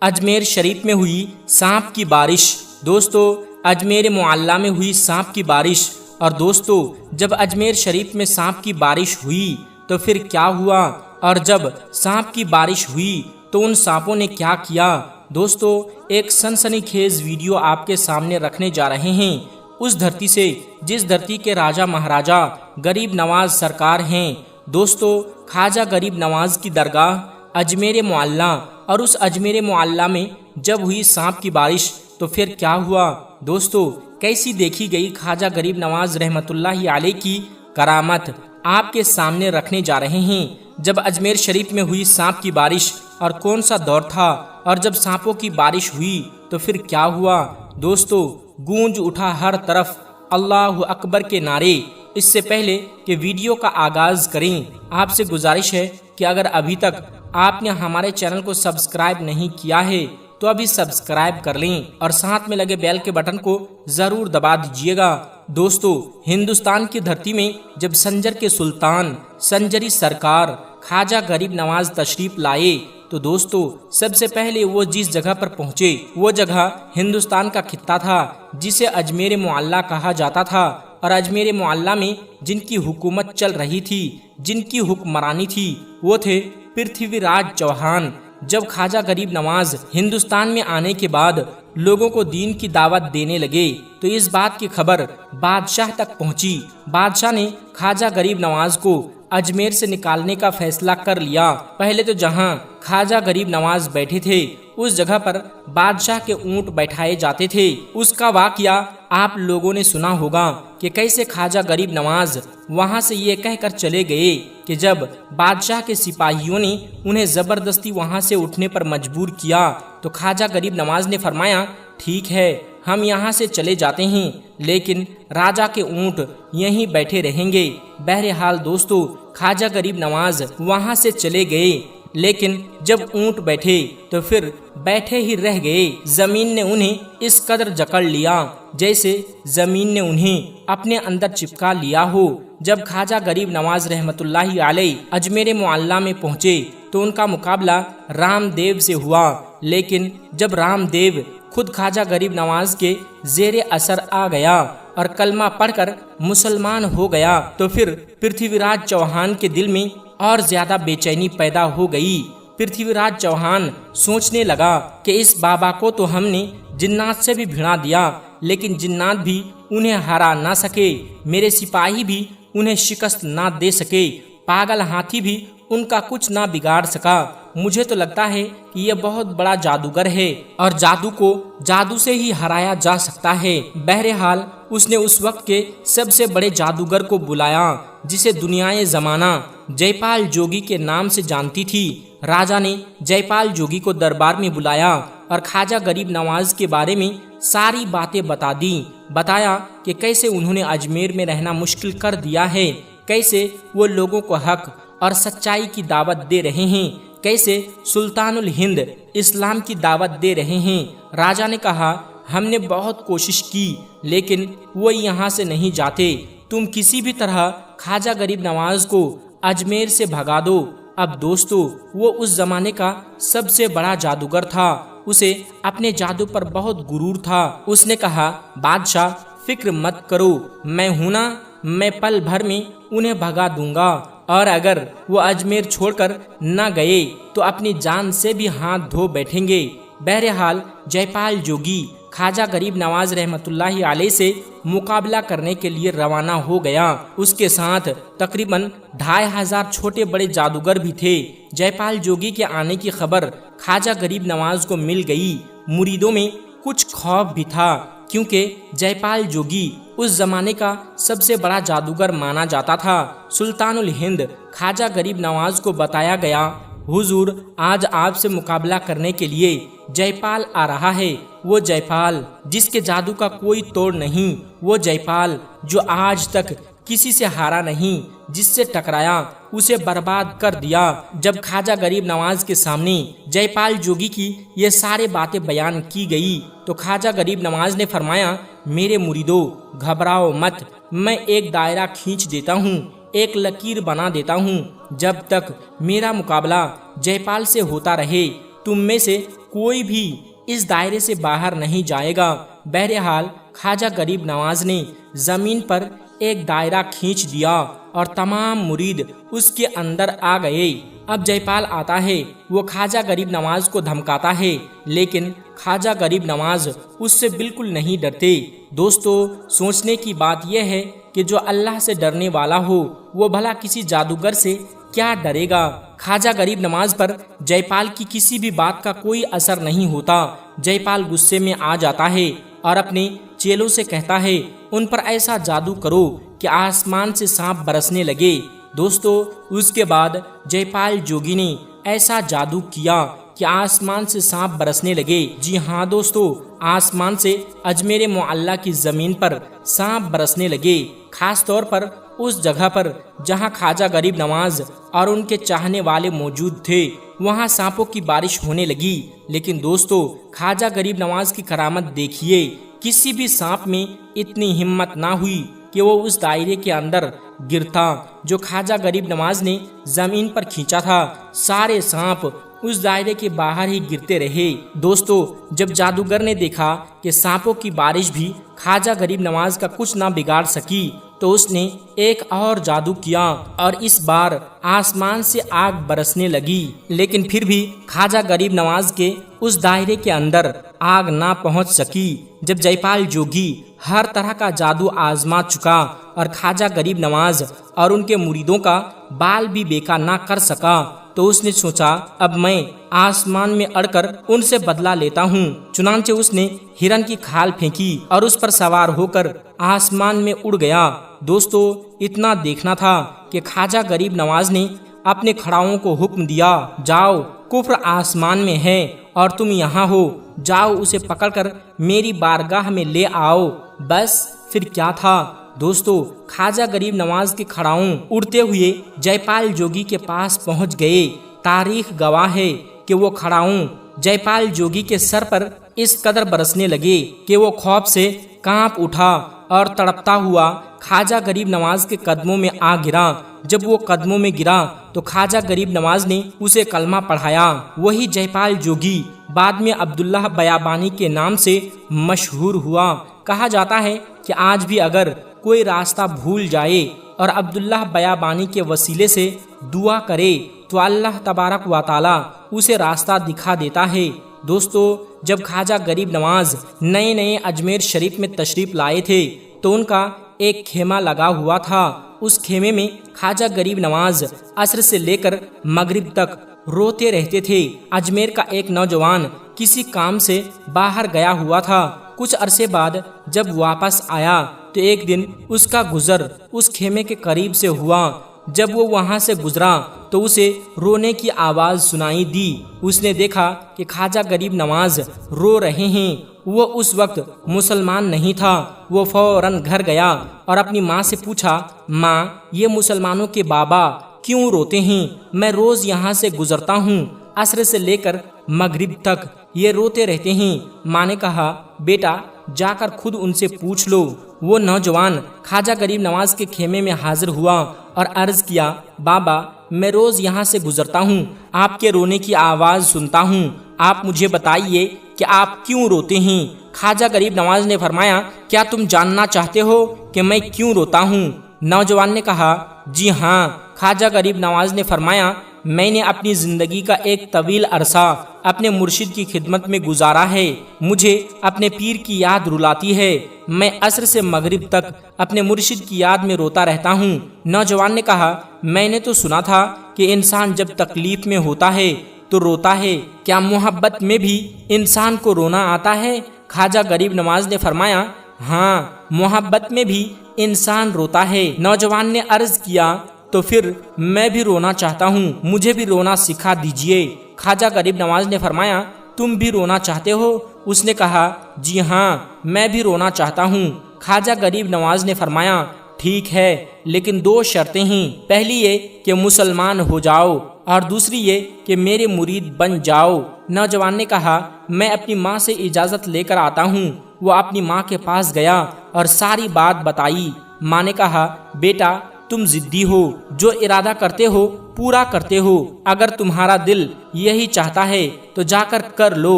اجمیر شریف میں ہوئی سانپ کی بارش۔ دوستو، اجمیر معلیٰ میں ہوئی سانپ کی بارش۔ اور دوستو، جب اجمیر شریف میں سانپ کی بارش ہوئی تو پھر کیا ہوا؟ اور جب سانپ کی بارش ہوئی تو ان سانپوں نے کیا کیا؟ دوستو، ایک سنسنی خیز ویڈیو آپ کے سامنے رکھنے جا رہے ہیں، اس دھرتی سے جس دھرتی کے راجہ مہاراجہ غریب نواز سرکار ہیں۔ دوستو، خواجہ غریب نواز کی درگاہ اجمیر معلیٰ، اور اس اجمیر معلیٰ میں جب ہوئی سانپ کی بارش تو پھر کیا ہوا؟ دوستو، کیسی دیکھی گئی خواجہ غریب نواز رحمۃ اللہ علیہ کی کرامت آپ کے سامنے رکھنے جا رہے ہیں۔ جب اجمیر شریف میں ہوئی سانپ کی بارش اور کون سا دور تھا، اور جب سانپوں کی بارش ہوئی تو پھر کیا ہوا؟ دوستو، گونج اٹھا ہر طرف اللہ اکبر کے نعرے۔ اس سے پہلے کہ ویڈیو کا آغاز کریں، آپ سے گزارش ہے کہ اگر ابھی تک آپ نے ہمارے چینل کو سبسکرائب نہیں کیا ہے تو ابھی سبسکرائب کر لیں اور ساتھ میں لگے بیل کے بٹن کو ضرور دبا دیجیے گا۔ دوستو، ہندوستان کی دھرتی میں جب سنجر کے سلطان سنجری سرکار خواجہ غریب نواز تشریف لائے تو دوستو، سب سے پہلے وہ جس جگہ پر پہنچے وہ جگہ ہندوستان کا خطہ تھا جسے اجمیر معلیٰ کہا جاتا تھا۔ اور اجمیر معلیٰ میں جن کی حکومت چل رہی تھی، جن کی حکمرانی تھی، وہ تھے پرتھوی راج چوہان۔ جب خواجہ غریب نواز ہندوستان میں آنے کے بعد لوگوں کو دین کی دعوت دینے لگے تو اس بات کی خبر بادشاہ تک پہنچی۔ بادشاہ نے خواجہ غریب نواز کو اجمیر سے نکالنے کا فیصلہ کر لیا۔ پہلے تو جہاں خواجہ غریب نواز بیٹھے تھے اس جگہ پر بادشاہ کے اونٹ بیٹھائے جاتے تھے۔ اس کا واقعہ آپ لوگوں نے سنا ہوگا کہ کیسے خواجہ غریب نواز وہاں سے یہ کہہ کر چلے گئے کہ جب بادشاہ کے سپاہیوں نے انہیں زبردستی وہاں سے اٹھنے پر مجبور کیا تو خواجہ غریب نواز نے فرمایا، ٹھیک ہے، ہم یہاں سے چلے جاتے ہیں، لیکن راجہ کے اونٹ یہیں بیٹھے رہیں گے۔ بہرحال دوستو، خواجہ غریب نواز وہاں سے چلے گئے، لیکن جب اونٹ بیٹھے تو پھر بیٹھے ہی رہ گئے۔ زمین نے انہیں اس قدر جکڑ لیا جیسے زمین نے انہیں اپنے اندر چپکا لیا ہو۔ جب خواجہ غریب نواز رحمۃ اللہ علیہ اجمیر معلیٰ میں پہنچے تو ان کا مقابلہ رام دیو سے ہوا، لیکن جب رام دیو خود خواجہ غریب نواز کے زیر اثر آ گیا اور کلمہ پڑھ کر مسلمان ہو گیا تو پھر پرتھوی راج چوہان کے دل میں اور زیادہ بے چینی پیدا ہو گئی۔ پرتھوی راج چوہان سوچنے لگا کہ اس بابا کو تو ہم نے جنات سے بھی بھڑا دیا، لیکن جنات بھی انہیں ہرا نہ سکے، میرے سپاہی بھی انہیں شکست نہ دے سکے، پاگل ہاتھی بھی ان کا کچھ نہ بگاڑ سکا۔ مجھے تو لگتا ہے کہ یہ بہت بڑا جادوگر ہے اور جادو کو جادو سے ہی ہرایا جا سکتا ہے۔ بہرحال اس نے اس وقت کے سب سے بڑے جادوگر کو بلایا جسے دنیائے زمانہ جے پال جوگی کے نام سے جانتی تھی۔ راجا نے جے پال جوگی کو دربار میں بلایا اور خواجہ غریب نواز کے بارے میں ساری باتیں بتا دیں۔ بتایا کہ کیسے انہوں نے اجمیر میں رہنا مشکل کر دیا ہے، کیسے وہ لوگوں کو حق اور سچائی کی دعوت دے رہے ہیں، کیسے سلطان الہند اسلام کی دعوت دے رہے ہیں۔ راجا نے کہا، ہم نے بہت کوشش کی لیکن وہ یہاں سے نہیں جاتے، تم کسی بھی طرح خواجہ غریب نواز کو اجمیر سے بھگا دو۔ اب دوستو، وہ اس زمانے کا سب سے بڑا جادوگر تھا، اسے اپنے جادو پر بہت غرور تھا۔ اس نے کہا، بادشاہ فکر مت کرو، میں ہوں نا، میں پل بھر میں انہیں بھگا دوں گا، اور اگر وہ اجمیر چھوڑ کر نہ گئے تو اپنی جان سے بھی ہاتھ دھو بیٹھیں گے۔ بہرحال جے پال جوگی خواجہ غریب نواز رحمۃ اللہ علیہ سے مقابلہ کرنے کے لیے روانہ ہو گیا۔ اس کے ساتھ تقریباً 2500 چھوٹے بڑے جادوگر بھی تھے۔ جے پال جوگی کے آنے کی خبر خواجہ غریب نواز کو مل گئی۔ مریدوں میں کچھ خوف بھی تھا کیونکہ جے پال جوگی اس زمانے کا سب سے بڑا جادوگر مانا جاتا تھا۔ سلطان الہند خواجہ غریب نواز کو بتایا گیا، حضور آج آپ سے مقابلہ کرنے کے لیے جے پال آ رہا ہے، وہ جے پال جس کے جادو کا کوئی توڑ نہیں، وہ جے پال جو آج تک کسی سے ہارا نہیں، جس سے ٹکرایا اسے برباد کر دیا۔ جب خواجہ غریب نواز کے سامنے جے پال جوگی کی یہ سارے باتیں بیان کی گئی تو خواجہ غریب نواز نے فرمایا، میرے مریدو گھبراؤ مت، میں ایک دائرہ کھینچ دیتا ہوں، ایک لکیر بنا دیتا ہوں، جب تک میرا مقابلہ جے پال سے ہوتا رہے تم میں سے کوئی بھی اس دائرے سے باہر نہیں جائے گا۔ بہرحال خواجہ غریب نواز نے زمین پر ایک دائرہ کھینچ دیا اور تمام مرید اس کے اندر آ گئے۔ اب جے پال آتا ہے، وہ خواجہ غریب نواز کو دھمکاتا ہے، لیکن خواجہ غریب نواز اس سے بالکل نہیں ڈرتے۔ دوستو، سوچنے کی بات یہ ہے کہ جو اللہ سے ڈرنے والا ہو وہ بھلا کسی جادوگر سے کیا ڈرے گا۔ خواجہ غریب نواز پر جے پال کی کسی بھی بات کا کوئی اثر نہیں ہوتا۔ جے پال غصے میں آ جاتا ہے اور اپنے چیلوں سے کہتا ہے، ان پر ایسا جادو کرو کہ آسمان سے سانپ برسنے لگے۔ دوستو، اس کے بعد جے پال جوگی نے ایسا جادو کیا کہ آسمان سے سانپ برسنے لگے۔ جی ہاں دوستو، آسمان سے اجمیر معلیٰ کی زمین پر سانپ برسنے لگے، خاص طور پر اس جگہ پر جہاں خواجہ غریب نواز اور ان کے چاہنے والے موجود تھے، وہاں سانپوں کی بارش ہونے لگی۔ لیکن دوستو، خواجہ غریب نواز کی کرامت دیکھیے، کسی بھی سانپ میں اتنی ہمت نہ ہوئی کہ وہ اس دائرے کے اندر گرتا جو خواجہ غریب نواز نے زمین پر کھینچا تھا۔ سارے سانپ اس دائرے کے باہر ہی گرتے رہے۔ دوستو، جب جادوگر نے دیکھا کہ سانپوں کی بارش بھی خواجہ غریب نواز کا کچھ نہ بگاڑ سکی، تو اس نے ایک اور جادو کیا اور اس بار آسمان سے آگ برسنے لگی۔ لیکن پھر بھی خواجہ غریب نواز کے اس دائرے کے اندر آگ نہ پہنچ سکی۔ جب جے پال جوگی ہر طرح کا جادو آزما چکا اور خواجہ غریب نواز اور ان کے مریدوں کا بال بھی بیکا نہ کر سکا، تو اس نے سوچا، اب میں آسمان میں اڑ کر ان سے بدلہ لیتا ہوں۔ چنانچہ اس نے ہرن کی کھال پھینکی اور اس پر سوار ہو کر آسمان میں اڑ گیا۔ دوستو، اتنا دیکھنا تھا کہ خواجہ غریب نواز نے اپنے کھڑاؤں کو حکم دیا، جاؤ، کفر آسمان میں ہے اور تم یہاں ہو، جاؤ اسے پکڑ کر میری بارگاہ میں لے آؤ۔ بس پھر کیا تھا دوستو، خواجہ غریب نواز کے کھڑاؤں اڑتے ہوئے جے پال جوگی کے پاس پہنچ گئے۔ تاریخ گواہ ہے کہ وہ کھڑاؤں جے پال جوگی کے سر پر اس قدر برسنے لگے کہ وہ خوف سے کانپ اٹھا اور تڑپتا ہوا خواجہ غریب نواز کے قدموں میں آ گرا۔ جب وہ قدموں میں گرا تو خواجہ غریب نواز نے اسے کلمہ پڑھایا۔ وہی جے پال جوگی بعد میں عبداللہ بیابانی کے نام سے مشہور ہوا۔ کہا جاتا ہے کہ آج بھی اگر کوئی راستہ بھول جائے اور عبداللہ بیابانی کے وسیلے سے دعا کرے تو اللہ تبارک و تعالی اسے راستہ دکھا دیتا ہے۔ دوستو، جب خواجہ غریب نواز نئے اجمیر شریف میں تشریف لائے تھے تو ان کا ایک خیمہ لگا ہوا تھا۔ اس خیمے میں خواجہ غریب نواز عصر سے لے کر مغرب تک روتے رہتے تھے۔ اجمیر کا ایک نوجوان کسی کام سے باہر گیا ہوا تھا۔ کچھ عرصے بعد جب واپس آیا تو ایک دن اس کا گزر اس خیمے کے قریب سے ہوا۔ جب وہ وہاں سے گزرا تو اسے رونے کی آواز سنائی دی۔ اس نے دیکھا کہ خواجہ غریب نواز رو رہے ہیں۔ وہ اس وقت مسلمان نہیں تھا۔ وہ فوراً گھر گیا اور اپنی ماں سے پوچھا، ماں، یہ مسلمانوں کے بابا کیوں روتے ہیں؟ میں روز یہاں سے گزرتا ہوں، عصر سے لے کر مغرب تک یہ روتے رہتے ہیں۔ ماں نے کہا، بیٹا جا کر خود ان سے پوچھ لو۔ وہ نوجوان خواجہ غریب نواز کے خیمے میں حاضر ہوا اور عرض کیا، بابا، میں روز یہاں سے گزرتا ہوں، آپ کے رونے کی آواز سنتا ہوں، آپ مجھے بتائیے کہ آپ کیوں روتے ہیں؟ خواجہ غریب نواز نے فرمایا، کیا تم جاننا چاہتے ہو کہ میں کیوں روتا ہوں؟ نوجوان نے کہا، جی ہاں۔ خواجہ غریب نواز نے فرمایا، میں نے اپنی زندگی کا ایک طویل عرصہ اپنے مرشد کی خدمت میں گزارا ہے، مجھے اپنے پیر کی یاد رلاتی ہے، میں عصر سے مغرب تک اپنے مرشد کی یاد میں روتا رہتا ہوں۔ نوجوان نے کہا، میں نے تو سنا تھا کہ انسان جب تکلیف میں ہوتا ہے تو روتا ہے، کیا محبت میں بھی انسان کو رونا آتا ہے؟ خواجہ غریب نواز نے فرمایا، ہاں، محبت میں بھی انسان روتا ہے۔ نوجوان نے عرض کیا، تو پھر میں بھی رونا چاہتا ہوں، مجھے بھی رونا سکھا دیجئے۔ خواجہ غریب نواز نے فرمایا، تم بھی رونا چاہتے ہو؟ اس نے کہا، جی ہاں، میں بھی رونا چاہتا ہوں۔ خواجہ غریب نواز نے فرمایا، ٹھیک ہے، لیکن دو شرطیں ہیں، پہلی یہ کہ مسلمان ہو جاؤ اور دوسری یہ کہ میرے مرید بن جاؤ۔ نوجوان نے کہا، میں اپنی ماں سے اجازت لے کر آتا ہوں۔ وہ اپنی ماں کے پاس گیا اور ساری بات بتائی۔ ماں نے کہا، بیٹا تم ضدی ہو، جو ارادہ کرتے ہو پورا کرتے ہو، اگر تمہارا دل یہی چاہتا ہے تو جا کر لو۔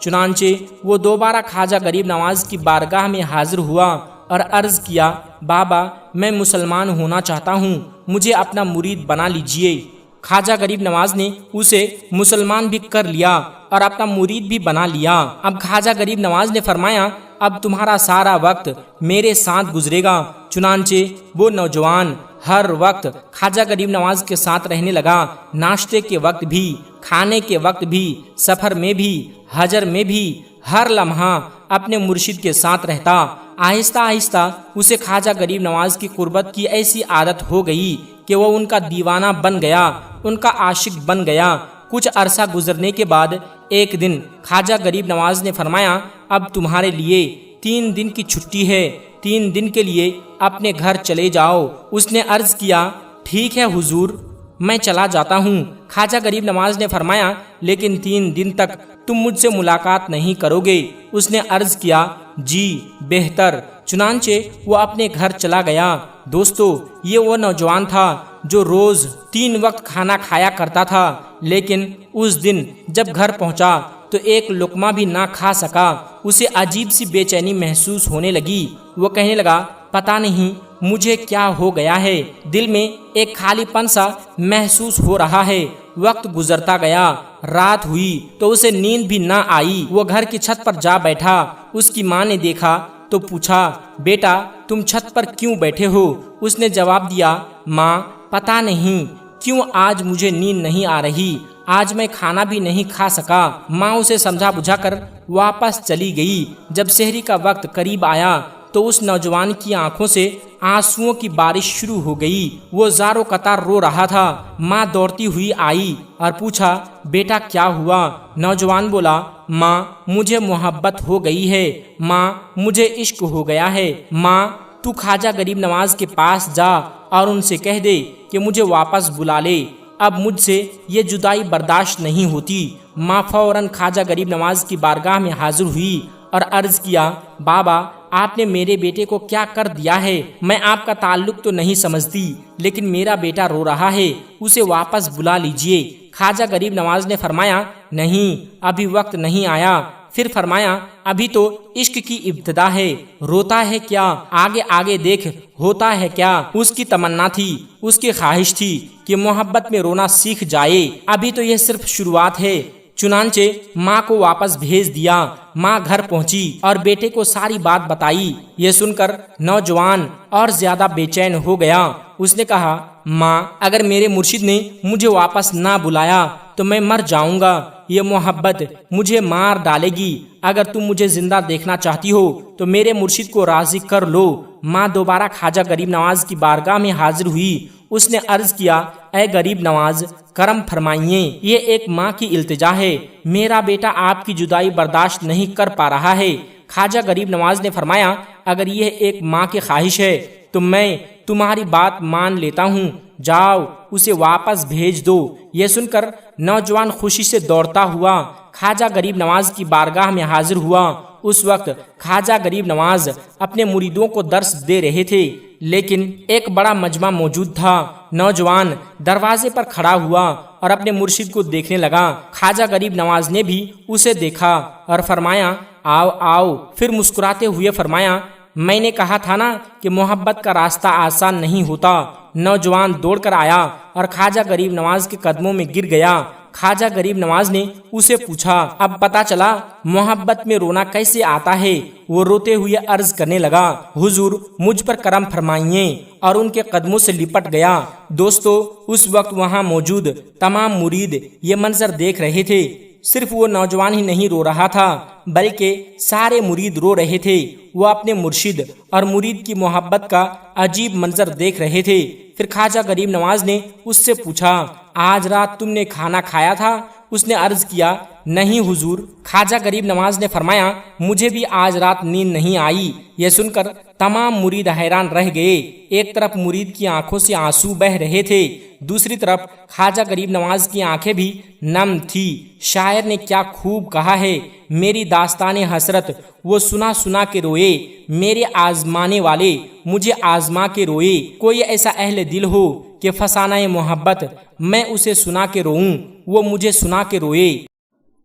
چنانچہ وہ دوبارہ خواجہ غریب نواز کی بارگاہ میں حاضر ہوا اور عرض کیا، بابا میں مسلمان ہونا چاہتا ہوں، مجھے اپنا مرید بنا لیجئے۔ خواجہ غریب نواز نے اسے مسلمان بھی کر لیا اور اپنا مرید بھی بنا لیا۔ اب خواجہ غریب نواز نے فرمایا، اب تمہارا سارا وقت میرے ساتھ گزرے گا۔ چنانچہ وہ نوجوان ہر وقت خواجہ غریب نواز کے ساتھ رہنے لگا، ناشتے کے وقت بھی، کھانے کے وقت بھی، سفر میں بھی، حجر میں بھی، ہر لمحہ اپنے مرشد کے ساتھ رہتا۔ آہستہ آہستہ اسے خواجہ غریب نواز کی قربت کی ایسی عادت ہو گئی کہ وہ ان کا دیوانہ بن گیا، ان کا عاشق بن گیا۔ کچھ عرصہ گزرنے کے بعد ایک دن خواجہ غریب نواز نے فرمایا، اب تمہارے لیے 3 دن کی چھٹی ہے، 3 دن کے لیے اپنے گھر چلے جاؤ۔ اس نے عرض کیا، ٹھیک ہے حضور، میں چلا جاتا ہوں۔ خواجہ غریب نواز نے فرمایا، لیکن 3 دن تک تم مجھ سے ملاقات نہیں کرو گے۔ اس نے عرض کیا، جی بہتر۔ چنانچہ وہ اپنے گھر چلا گیا۔ دوستو، یہ وہ نوجوان تھا جو روز 3 وقت کھانا کھایا کرتا تھا، لیکن اس دن جب گھر پہنچا تو ایک لقمہ بھی نہ کھا سکا۔ اسے عجیب سی بے چینی محسوس ہونے لگی۔ وہ کہنے لگا، پتہ نہیں مجھے کیا ہو گیا ہے، دل میں ایک خالی پن سا محسوس ہو رہا ہے۔ وقت گزرتا گیا، رات ہوئی تو اسے نیند بھی نہ آئی۔ وہ گھر کی چھت پر جا بیٹھا۔ اس کی ماں نے دیکھا تو پوچھا، بیٹا تم چھت پر کیوں بیٹھے ہو؟ اس نے جواب دیا، ماں پتہ نہیں کیوں آج مجھے نیند نہیں آ رہی، آج میں کھانا بھی نہیں کھا سکا۔ ماں اسے سمجھا بجھا کر واپس چلی گئی۔ جب سحری کا وقت قریب آیا تو اس نوجوان کی آنکھوں سے آنسوؤں کی بارش شروع ہو گئی۔ وہ زار و قطار رو رہا تھا۔ ماں دوڑتی ہوئی آئی اور پوچھا، بیٹا کیا ہوا؟ نوجوان بولا، ماں مجھے محبت ہو گئی ہے، ماں مجھے عشق ہو گیا ہے۔ ماں تو خواجہ غریب نواز کے پاس جا اور ان سے کہہ دے کہ مجھے واپس بلا لے، اب مجھ سے یہ جدائی برداشت نہیں ہوتی۔ ماں فوراً خواجہ غریب نواز کی بارگاہ میں حاضر ہوئی اور عرض کیا، بابا آپ نے میرے بیٹے کو کیا کر دیا ہے؟ میں آپ کا تعلق تو نہیں سمجھتی، لیکن میرا بیٹا رو رہا ہے، اسے واپس بلا لیجئے۔ خواجہ غریب نواز نے فرمایا، نہیں ابھی وقت نہیں آیا۔ پھر فرمایا، ابھی تو عشق کی ابتدا ہے، روتا ہے کیا؟ آگے آگے دیکھ ہوتا ہے کیا؟ اس کی تمنا تھی، اس کی خواہش تھی کہ محبت میں رونا سیکھ جائے، ابھی تو یہ صرف شروعات ہے۔ چنانچہ ماں کو واپس بھیج دیا۔ ماں گھر پہنچی اور بیٹے کو ساری بات بتائی۔ یہ سن کر نوجوان اور زیادہ بے چین ہو گیا۔ اس نے کہا، ماں اگر میرے مرشد نے مجھے واپس نہ بلایا تو میں مر جاؤں گا، یہ محبت مجھے مار ڈالے گی۔ اگر تم مجھے زندہ دیکھنا چاہتی ہو تو میرے مرشد کو راضی کر لو۔ ماں دوبارہ خواجہ غریب نواز کی بارگاہ میں حاضر ہوئی۔ اس نے عرض کیا، اے غریب نواز کرم فرمائیے، یہ ایک ماں کی التجا ہے، میرا بیٹا آپ کی جدائی برداشت نہیں کر پا رہا ہے۔ خواجہ غریب نواز نے فرمایا، اگر یہ ایک ماں کی خواہش ہے تو میں تمہاری بات مان لیتا ہوں، جاؤ اسے واپس بھیج دو۔ یہ سن کر نوجوان خوشی سے دوڑتا ہوا خواجہ غریب نواز کی بارگاہ میں حاضر ہوا۔ اس وقت خواجہ غریب نواز اپنے مریدوں کو درس دے رہے تھے، لیکن ایک بڑا مجمع موجود تھا۔ نوجوان دروازے پر کھڑا ہوا اور اپنے مرشد کو دیکھنے لگا۔ خواجہ غریب نواز نے بھی اسے دیکھا اور فرمایا، آؤ آؤ۔ پھر مسکراتے ہوئے فرمایا، میں نے کہا تھا نا کہ محبت کا راستہ آسان نہیں ہوتا۔ نوجوان دوڑ کر آیا اور خواجہ غریب نواز کے قدموں میں گر گیا۔ خواجہ غریب نواز نے اسے پوچھا، اب پتہ چلا محبت میں رونا کیسے آتا ہے؟ وہ روتے ہوئے عرض کرنے لگا، حضور مجھ پر کرم فرمائیے، اور ان کے قدموں سے لپٹ گیا۔ دوستو، اس وقت وہاں موجود تمام مرید یہ منظر دیکھ رہے تھے۔ صرف وہ نوجوان ہی نہیں رو رہا تھا، بلکہ سارے مرید رو رہے تھے۔ وہ اپنے مرشد اور مرید کی محبت کا عجیب منظر دیکھ رہے تھے۔ پھر خواجہ غریب نواز نے اس سے پوچھا، آج رات تم نے کھانا کھایا تھا؟ اس نے عرض کیا، نہیں حضور، خواجہ غریب نواز نے فرمایا مجھے بھی آج رات نیند نہیں آئی۔ یہ سن کر تمام مرید حیران رہ گئے۔ ایک طرف مرید کی آنکھوں سے آنسو بہ رہے تھے، دوسری طرف خواجہ غریب نواز کی آنکھیں بھی نم تھی۔ شاعر نے کیا خوب کہا ہے، میری داستان حسرت وہ سنا سنا کے روئے، میرے آزمانے والے مجھے آزما کے روئے۔ کوئی ایسا اہل دل ہو کہ فسانہ محبت میں اسے سنا کے روؤں، وہ مجھے سنا کے روئے۔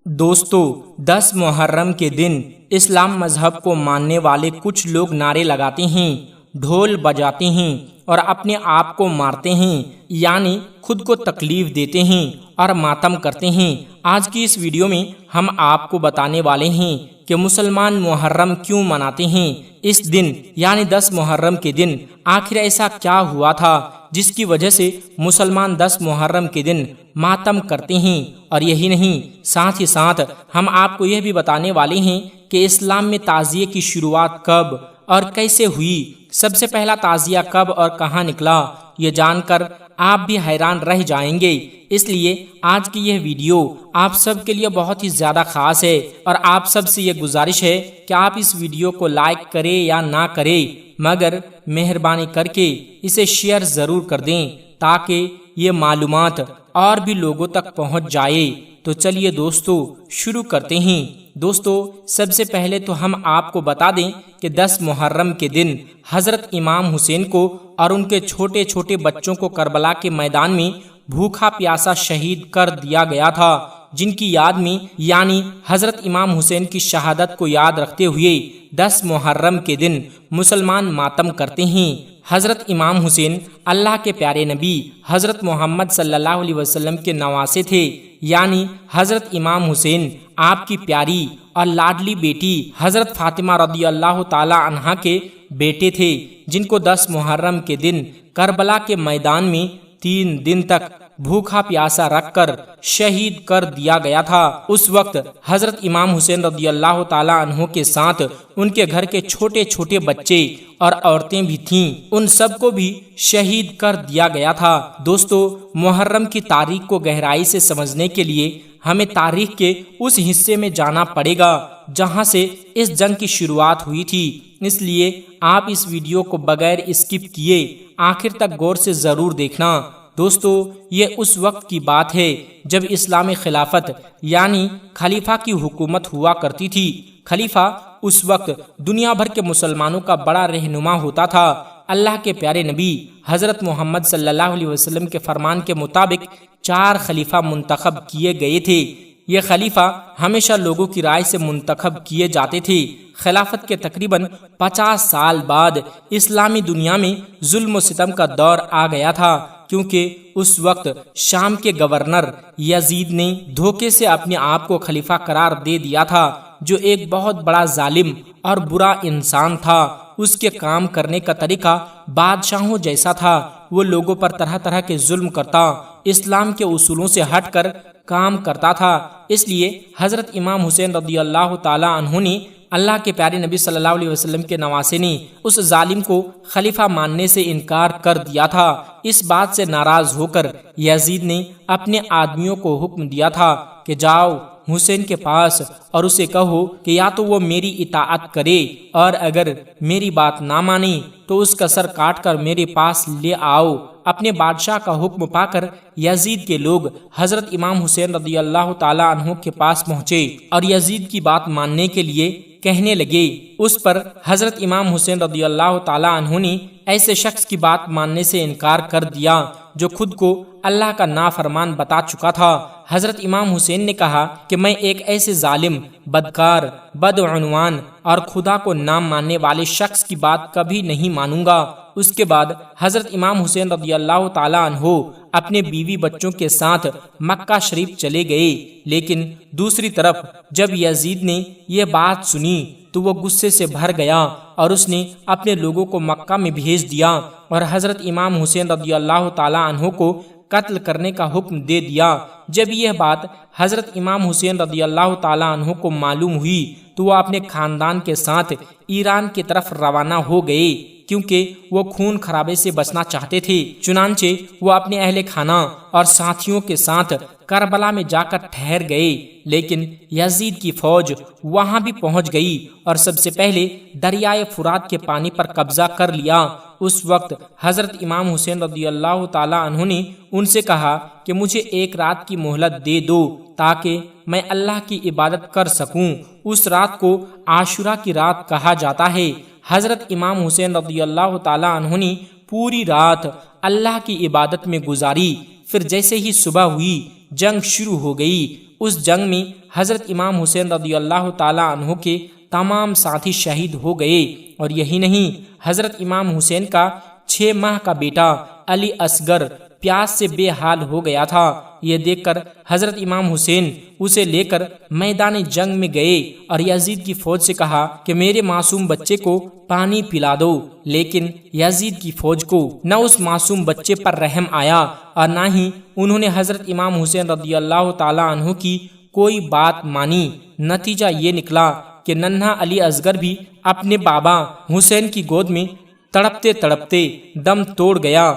دوستو، 10 محرم کے دن اسلام مذہب کو ماننے والے کچھ لوگ نعرے لگاتے ہیں، ڈھول بجاتے ہیں اور اپنے آپ کو مارتے ہیں، یعنی خود کو تکلیف دیتے ہیں اور ماتم کرتے ہیں۔ آج کی اس ویڈیو میں ہم آپ کو بتانے والے ہیں کہ مسلمان محرم کیوں مناتے ہیں۔ اس دن یعنی 10 محرم کے دن آخر ایسا کیا ہوا تھا جس کی وجہ سے مسلمان 10 محرم کے دن ماتم کرتے ہیں۔ اور یہی نہیں، ساتھ ہی ساتھ ہم آپ کو یہ بھی بتانے والے ہیں کہ اسلام میں تعزیے کی شروعات کب اور کیسے ہوئی، سب سے پہلا تعزیہ کب اور کہاں نکلا، یہ جان کر آپ بھی حیران رہ جائیں گے۔ اس لیے آج کی یہ ویڈیو آپ سب کے لیے بہت ہی زیادہ خاص ہے اور آپ سب سے یہ گزارش ہے کہ آپ اس ویڈیو کو لائک کریں یا نہ کریں، مگر مہربانی کر کے اسے شیئر ضرور کر دیں تاکہ یہ معلومات اور بھی لوگوں تک پہنچ جائے۔ تو چلیے دوستو شروع کرتے ہیں۔ دوستو، سب سے پہلے تو ہم آپ کو بتا دیں کہ 10 محرم کے دن حضرت امام حسین کو اور ان کے چھوٹے چھوٹے بچوں کو کربلا کے میدان میں بھوکا پیاسا شہید کر دیا گیا تھا، جن کی یاد میں یعنی حضرت امام حسین کی شہادت کو یاد رکھتے ہوئے 10 محرم کے دن مسلمان ماتم کرتے ہیں۔ حضرت امام حسین اللہ کے پیارے نبی حضرت محمد صلی اللہ علیہ وسلم کے نواسے تھے، یعنی حضرت امام حسین آپ کی پیاری اور لاڈلی بیٹی حضرت فاطمہ رضی اللہ تعالی عنہا کے بیٹے تھے، جن کو 10 محرم کے دن کربلا کے میدان میں 3 دن تک بھوکا پیاسا رکھ کر شہید کر دیا گیا تھا۔ اس وقت حضرت امام حسین رضی اللہ تعالی عنہ کے ساتھ ان کے گھر کے چھوٹے چھوٹے بچے اور عورتیں بھی تھیں، ان سب کو بھی شہید کر دیا گیا تھا۔ دوستو، محرم کی تاریخ کو گہرائی سے سمجھنے کے لیے ہمیں تاریخ کے اس حصے میں جانا پڑے گا جہاں سے اس جنگ کی شروعات ہوئی تھی، اس لیے آپ اس ویڈیو کو بغیر اسکپ کیے آخر تک غور سے ضرور دیکھنا۔ دوستو، یہ اس وقت کی بات ہے جب اسلامی خلافت یعنی خلیفہ کی حکومت ہوا کرتی تھی۔ خلیفہ اس وقت دنیا بھر کے مسلمانوں کا بڑا رہنما ہوتا تھا۔ اللہ کے پیارے نبی حضرت محمد صلی اللہ علیہ وسلم کے فرمان کے مطابق 4 خلیفہ منتخب کیے گئے تھے۔ یہ خلیفہ ہمیشہ لوگوں کی رائے سے منتخب کیے جاتے تھے۔ خلافت کے تقریباً 50 سال بعد اسلامی دنیا میں ظلم و ستم کا دور آ گیا تھا، کیونکہ اس وقت شام کے گورنر یزید نے دھوکے سے اپنے آپ کو خلیفہ قرار دے دیا تھا، جو ایک بہت بڑا ظالم اور برا انسان تھا۔ اس کے کام کرنے کا طریقہ بادشاہوں جیسا تھا، وہ لوگوں پر طرح طرح کے ظلم کرتا، اسلام کے اصولوں سے ہٹ کر کام کرتا تھا۔ اس لیے حضرت امام حسین رضی اللہ تعالی عنہ نے اللہ کے پیارے نبی صلی اللہ علیہ وسلم کے نواسے نے اس ظالم کو خلیفہ ماننے سے انکار کر دیا تھا۔ اس بات سے ناراض ہو کر یزید نے اپنے آدمیوں کو حکم دیا تھا کہ جاؤ حسین کے پاس اور اسے کہو کہ یا تو وہ میری اطاعت کرے اور اگر میری بات نہ مانے تو اس کا سر کاٹ کر میرے پاس لے آؤ۔ اپنے بادشاہ کا حکم پا کر یزید کے لوگ حضرت امام حسین رضی اللہ تعالی عنہ کے پاس پہنچے اور یزید کی بات ماننے کے لیے کہنے لگے۔ اس پر حضرت امام حسین رضی اللہ تعالی عنہ نے ایسے شخص کی بات ماننے سے انکار کر دیا جو خود کو اللہ کا نافرمان بتا چکا تھا۔ حضرت امام حسین نے کہا کہ میں ایک ایسے ظالم، بدکار، بدعنوان اور خدا کو نہ ماننے والے شخص کی بات کبھی نہیں مانوں گا۔ اس کے بعد حضرت امام حسین رضی اللہ تعالی عنہ اپنے بیوی بچوں کے ساتھ مکہ شریف چلے گئے، لیکن دوسری طرف جب یزید نے یہ بات سنی تو وہ غصے سے بھر گیا اور اس نے اپنے لوگوں کو مکہ میں بھیج دیا اور حضرت امام حسین رضی اللہ تعالی عنہ کو قتل کرنے کا حکم دے دیا۔ جب یہ بات حضرت امام حسین رضی اللہ تعالی عنہ کو معلوم ہوئی تو وہ اپنے خاندان کے ساتھ ایران کی طرف روانہ ہو گئے۔ کیونکہ وہ خون خرابے سے بچنا چاہتے تھے۔ چنانچہ وہ اپنے اہل خانہ اور ساتھیوں کے ساتھ کربلا میں جا کر ٹھہر گئے، لیکن یزید کی فوج وہاں بھی پہنچ گئی اور سب سے پہلے دریائے فرات کے پانی پر قبضہ کر لیا۔ اس وقت حضرت امام حسین رضی اللہ تعالی عنہ نے ان سے کہا کہ مجھے ایک رات کی مہلت دے دو تاکہ میں اللہ کی عبادت کر سکوں۔ اس رات کو عاشورہ کی رات کہا جاتا ہے۔ حضرت امام حسین رضی اللہ تعالی عنہ نے پوری رات اللہ کی عبادت میں گزاری۔ پھر جیسے ہی صبح ہوئی جنگ شروع ہو گئی۔ اس جنگ میں حضرت امام حسین رضی اللہ تعالی عنہ کے تمام ساتھی شہید ہو گئے، اور یہی نہیں، حضرت امام حسین کا 6 ماہ کا بیٹا علی اصغر پیاس سے بے حال ہو گیا تھا۔ یہ دیکھ کر حضرت امام حسین اسے لے کر میدان جنگ میں گئے اور یزید کی فوج سے کہا کہ میرے معصوم بچے کو پانی پلا دو، لیکن یزید کی فوج کو نہ اس معصوم بچے پر رحم آیا اور نہ ہی انہوں نے حضرت امام حسین رضی اللہ تعالی عنہ کی کوئی بات مانی۔ نتیجہ یہ نکلا کہ ننھا علی اصغر بھی اپنے بابا حسین کی گود میں تڑپتے تڑپتے دم توڑ گیا۔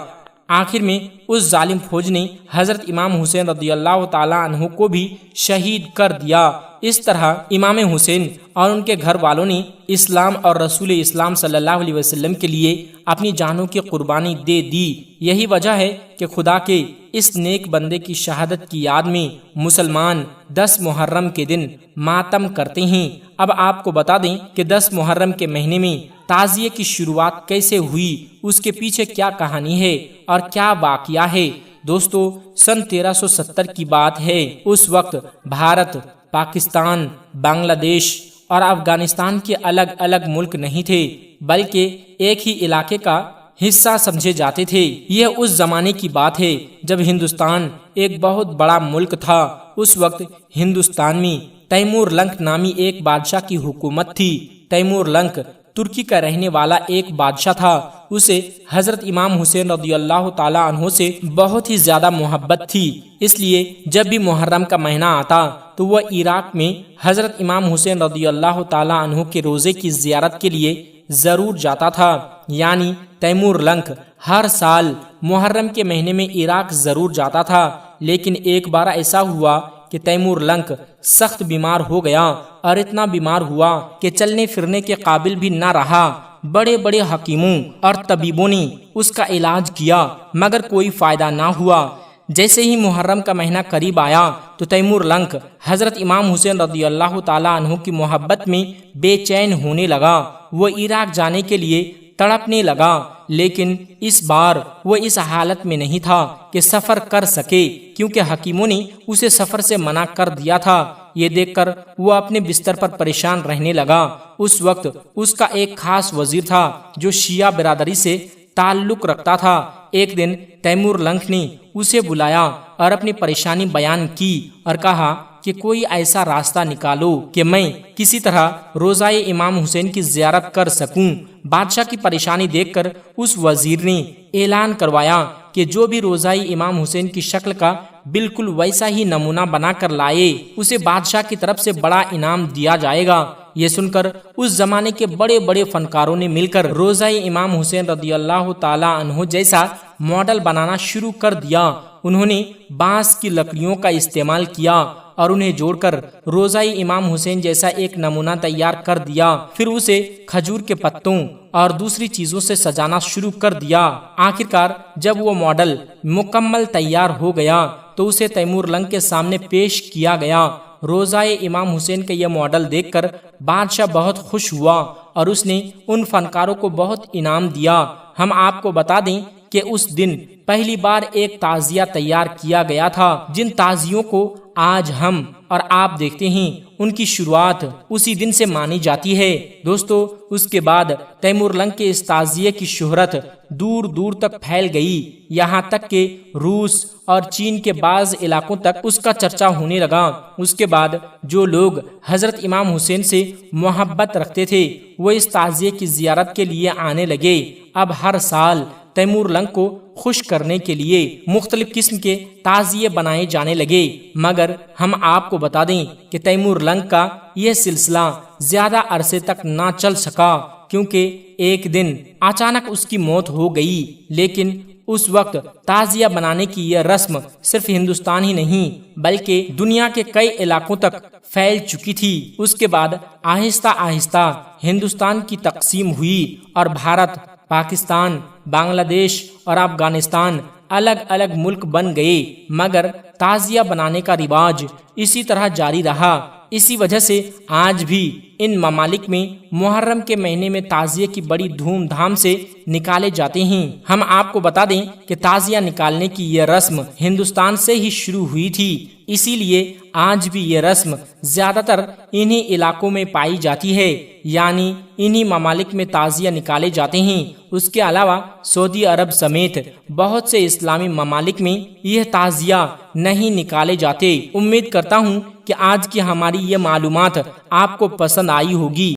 آخر میں اس ظالم فوج نے حضرت امام حسین رضی اللہ تعالی عنہ کو بھی شہید کر دیا۔ اس طرح امام حسین اور ان کے گھر والوں نے اسلام اور رسول اسلام صلی اللہ علیہ وسلم کے لیے اپنی جانوں کی قربانی دے دی۔ یہی وجہ ہے کہ خدا کے اس نیک بندے کی شہادت کی یاد میں مسلمان 10 محرم کے دن ماتم کرتے ہیں۔ اب آپ کو بتا دیں کہ 10 محرم کے مہینے میں تعزیے کی شروعات کیسے ہوئی، اس کے پیچھے کیا کہانی ہے اور کیا واقعہ ہے۔ دوستو، سن 1370 کی بات ہے۔ اس وقت بھارت، پاکستان، بنگلہ دیش اور افغانستان کے الگ الگ ملک نہیں تھے، بلکہ ایک ہی علاقے کا حصہ سمجھے جاتے تھے۔ یہ اس زمانے کی بات ہے جب ہندوستان ایک بہت بڑا ملک تھا۔ اس وقت ہندوستان میں تیمور لنک نامی ایک بادشاہ کی حکومت تھی۔ تیمور لنک ترکی کا رہنے والا ایک بادشاہ تھا۔ اسے حضرت امام حسین رضی اللہ تعالی عنہ سے بہت ہی زیادہ محبت تھی، اس لیے جب بھی محرم کا مہینہ آتا تو وہ عراق میں حضرت امام حسین رضی اللہ تعالی عنہ کے روزے کی زیارت کے لیے ضرور جاتا تھا۔ یعنی تیمور لنک ہر سال محرم کے مہینے میں عراق ضرور جاتا تھا، لیکن ایک بار ایسا ہوا کہ تیمور لنک سخت بیمار ہو گیا اور اتنا بیمار ہوا کہ چلنے پھرنے کے قابل بھی نہ رہا۔ بڑے بڑے حکیموں اور طبیبوں نے اس کا علاج کیا مگر کوئی فائدہ نہ ہوا۔ جیسے ہی محرم کا مہینہ قریب آیا تو تیمور لنک حضرت امام حسین رضی اللہ تعالی عنہ کی محبت میں بے چین ہونے لگا۔ وہ عراق جانے کے لیے تڑپنے لگا، لیکن اس بار وہ اس حالت میں نہیں تھا کہ سفر کر سکے، کیونکہ حکیموں نے اسے سفر سے منع کر دیا تھا۔ یہ دیکھ کر وہ اپنے بستر پر پریشان رہنے لگا۔ اس وقت اس کا ایک خاص وزیر تھا جو شیعہ برادری سے تعلق رکھتا تھا۔ ایک دن تیمور لنک نے اسے بلایا اور اپنی پریشانی بیان کی اور کہا کہ کوئی ایسا راستہ نکالو کہ میں کسی طرح روزہ امام حسین کی زیارت کر سکوں۔ بادشاہ کی پریشانی دیکھ کر اس وزیر نے اعلان کروایا کہ جو بھی روزہ امام حسین کی شکل کا بالکل ویسا ہی نمونہ بنا کر لائے اسے بادشاہ کی طرف سے بڑا انعام دیا جائے گا۔ یہ سن کر اس زمانے کے بڑے بڑے فنکاروں نے مل کر روزہ امام حسین رضی اللہ تعالی عنہ جیسا ماڈل بنانا شروع کر دیا۔ انہوں نے بانس کی لکڑیوں کا استعمال کیا اور انہیں جوڑ کر روزہ امام حسین جیسا ایک نمونہ تیار کر دیا۔ پھر اسے کھجور کے پتوں اور دوسری چیزوں سے سجانا شروع کر دیا۔ آخرکار جب وہ ماڈل مکمل تیار ہو گیا تو اسے تیمور لنک کے سامنے پیش کیا گیا۔ روزہ امام حسین کا یہ ماڈل دیکھ کر بادشاہ بہت خوش ہوا اور اس نے ان فنکاروں کو بہت انعام دیا۔ ہم آپ کو بتا دیں کہ اس دن پہلی بار ایک تعزیہ تیار کیا گیا تھا۔ جن تعزیوں کو آج ہم اور آپ دیکھتے ہیں ان کی شروعات اسی دن سے مانی جاتی ہے۔ دوستو، اس کے بعد تیمور لنک کے اس تعزیے کی شہرت دور دور تک پھیل گئی، یہاں تک کہ روس اور چین کے بعض علاقوں تک اس کا چرچا ہونے لگا۔ اس کے بعد جو لوگ حضرت امام حسین سے محبت رکھتے تھے وہ اس تعزیے کی زیارت کے لیے آنے لگے۔ اب ہر سال تیمور لنک کو خوش کرنے کے لیے مختلف قسم کے تعزیے بنائے جانے لگے، مگر ہم آپ کو بتا دیں کہ تیمور لنک کا یہ سلسلہ زیادہ عرصے تک نہ چل سکا، کیونکہ ایک دن اچانک اس کی موت ہو گئی، لیکن اس وقت تعزیہ بنانے کی یہ رسم صرف ہندوستان ہی نہیں بلکہ دنیا کے کئی علاقوں تک پھیل چکی تھی۔ اس کے بعد آہستہ آہستہ ہندوستان کی تقسیم ہوئی اور بھارت، پاکستان، بنگلہ دیش اور افغانستان الگ الگ ملک بن گئے، مگر تعزیہ بنانے کا رواج اسی طرح جاری رہا۔ اسی وجہ سے آج بھی ان ممالک میں محرم کے مہینے میں تعزیے کی بڑی دھوم دھام سے نکالے جاتے ہیں۔ ہم آپ کو بتا دیں کہ تعزیہ نکالنے کی یہ رسم ہندوستان سے ہی شروع ہوئی تھی، اسی لیے آج بھی یہ رسم زیادہ تر انہی علاقوں میں پائی جاتی ہے، یعنی انہی ممالک میں تعزیہ نکالے جاتے ہیں۔ اس کے علاوہ سعودی عرب سمیت بہت سے اسلامی ممالک میں یہ تعزیہ نہیں نکالے جاتے۔ امید کرتا ہوں کہ آج کی ہماری یہ معلومات آپ کو پسند آئی ہوگی۔